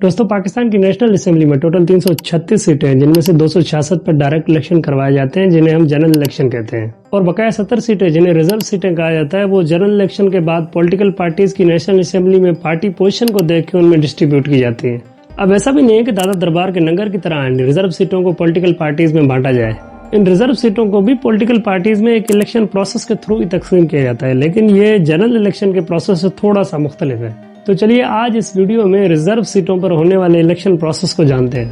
दोस्तों, पाकिस्तान की national assembly में टोटल 336 सीटें हैं, जिनमें से 266 पर डायरेक्ट इलेक्शन करवाए जाते हैं, जिन्हें हम जनरल इलेक्शन कहते हैं। और बकाया 70 सीटें, जिन्हें रिजर्व सीटें कहा जाता है, वो जनरल इलेक्शन के बाद पॉलिटिकल पार्टीज की नेशनल असेंबली में पार्टी पोजीशन को देख के उनमें डिस्ट्रीब्यूट की जाती है। अब ऐसा भी नहीं है कि दादा दरबार के नंगर की तरह रिजर्व सीटों को पॉलिटिकल पार्टीज में बांटा जाए। इन रिजर्व सीटों को भी पॉलिटिकल पार्टीज में एक इलेक्शन प्रोसेस के थ्रू ही तकसीम किया जाता है, लेकिन ये जनरल इलेक्शन के प्रोसेस से थोड़ा सा मुख्तलिफ है। तो चलिए आज इस वीडियो में रिजर्व सीटों पर होने वाले इलेक्शन प्रोसेस को जानते हैं।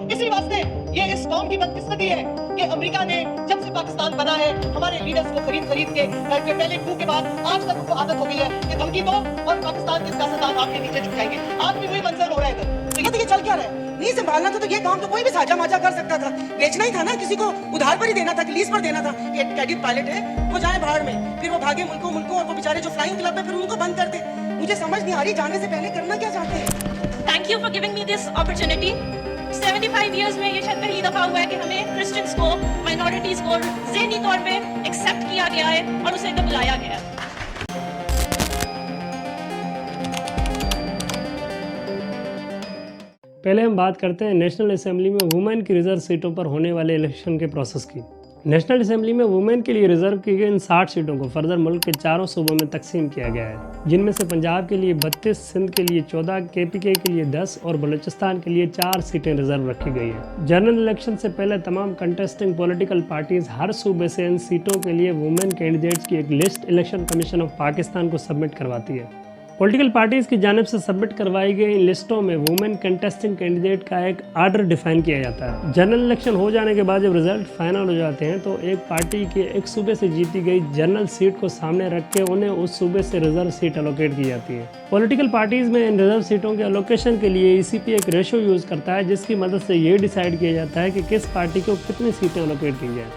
इसी वास्ते ये इस कौम की बदकिस्मती है कि अमेरिका ने जब से पाकिस्तान बना है हमारे लीडर्स को खरीद के पहले coup के बाद आज तक उनको आदत हो गई है कि धमकी दो और पाकिस्तान के सियासतदान आपके नीचे झुकाएंगे। आज भी वही मंजर हो रहा है इधर। तो ये चल क्या रहा है? नहीं संभालना था तो ये काम तो कोई भी साझा माझा कर सकता था। बेचना ही था ना, किसी को उधार पर ही देना था, लीज पर देना था। कि कैडेट पायलट है वो जाए बाहर में, फिर वो भागे मुल्कों और वो बेचारे जो फ्लाइंग क्लब है फिर उनको बंद कर दे। मुझे समझ नहीं आ रही जाने से पहले करना क्या चाहते हैं। Thank you for giving me this opportunity. 75 years में ये शायद पहली दफा हुआ है कि हमें क्रिश्चियंस को, माइनॉरिटीज को ज़हनी तौर पे एक्सेप्ट किया गया है और उसे एकदम बुलाया गया है। पहले हम बात करते हैं नेशनल असेंबली में वुमेन की रिजर्व सीटों पर होने वाले इलेक्शन के प्रोसेस की। नेशनल असेंबली में वुमेन के लिए रिजर्व की गई इन 60 सीटों को फर्दर मुल्क के 4 सूबों में तकसीम किया गया है, जिनमें से पंजाब के लिए 32, सिंध के लिए 14, KPK के लिए 10 और बलूचिस्तान के लिए 4 सीटें रिजर्व रखी गई हैं। जनरल इलेक्शन से पहले तमाम कंटेस्टिंग पॉलिटिकल पार्टीज हर सूबे से इन सीटों के लिए वुमेन कैंडिडेट्स की एक list election commission of Pakistan को सबमिट करवाती है। पॉलिटिकल पार्टीज की जानिब से सबमिट करवाई गई इन लिस्टों में वुमेन कंटेस्टिंग कैंडिडेट का एक आर्डर डिफाइन किया जाता है। जनरल इलेक्शन हो जाने के बाद जब रिजल्ट फाइनल हो जाते हैं तो एक पार्टी के एक सूबे से जीती गई जनरल सीट को सामने रख के उन्हें उस सूबे से रिजर्व सीट एलोकेट की जाती है। पॉलिटिकल पार्टीज में इन रिजर्व सीटों के एलोकेशन के लिए ECP एक रेशो यूज करता है, जिसकी मदद से ये डिसाइड किया जाता है कि किस पार्टी को कितनी सीटें एलोकेट की जाए।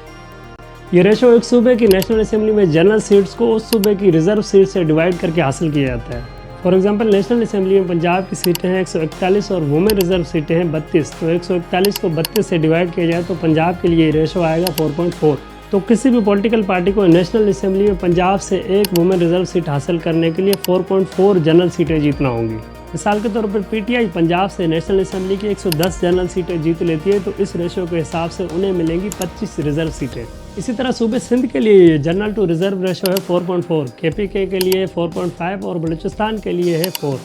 ये रेशो एक सूबे की नेशनल असेंबली में जनरल सीट्स को उस सूबे की रिजर्व सीट से डिवाइड करके हासिल किया जाता है। फॉर एग्जांपल, नेशनल असेंबली में पंजाब की सीटें हैं 141 और वुमेन रिजर्व सीटें हैं 32, तो 141 को 32 से डिवाइड किया जाए तो पंजाब के लिए रेशो आएगा 4.4। तो किसी भी पॉलिटिकल पार्टी को नेशनल असेंबली में पंजाब से एक वुमेन रिजर्व सीट हासिल करने के लिए 4.4 जनरल सीटें जीतना होंगी। मिसाल के तौर पर PTI पंजाब से नेशनल असेंबली की 110 जनरल सीटें जीत लेती है, तो इस रेशो के हिसाब से उन्हें मिलेंगी 25 रिजर्व सीटें। इसी तरह सूबे सिंध के लिए जनरल टू रिजर्व रेशो है 4.4, KPK के लिए 4.5 और बलूचिस्तान के लिए है 4।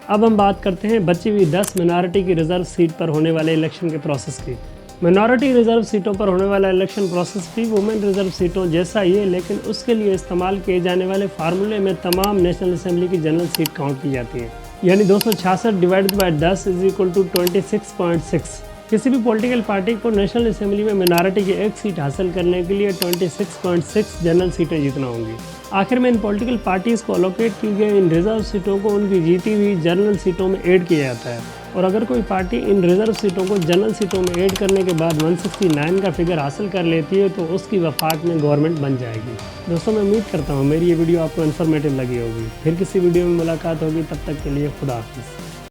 अब हम बात करते हैं बची हुई 10 मिनॉरिटी की रिजर्व सीट पर होने वाले इलेक्शन के प्रोसेस की। मिनॉरिटी रिजर्व सीटों पर होने वाला इलेक्शन प्रोसेस भी वुमेन रिजर्व सीटों जैसा ही है, लेकिन उसके लिए इस्तेमाल किए जाने वाले फार्मूले में तमाम नेशनल असेंबली की जनरल सीट काउंट की जाती है, यानी 266 divided by 10 is equal to 26.6। किसी भी पॉलिटिकल पार्टी को नेशनल असेंबली में मिनॉरिटी की एक सीट हासिल करने के लिए 26.6 जनरल सीटें जीतना होंगी। आखिर में इन पॉलिटिकल पार्टीज़ को अलोकेट की गई इन रिजर्व सीटों को उनकी जीती हुई जनरल सीटों में ऐड किया जाता है, और अगर कोई पार्टी इन रिजर्व सीटों को जनरल सीटों में ऐड करने के बाद 169 का फिगर हासिल कर लेती है तो उसकी वफाक में गवर्नमेंट बन जाएगी। दोस्तों, मैं उम्मीद करता हूँ मेरी ये वीडियो आपको इन्फॉर्मेटिव लगी होगी। फिर किसी वीडियो में मुलाकात होगी, तब तक के लिए खुदा हाफिज़।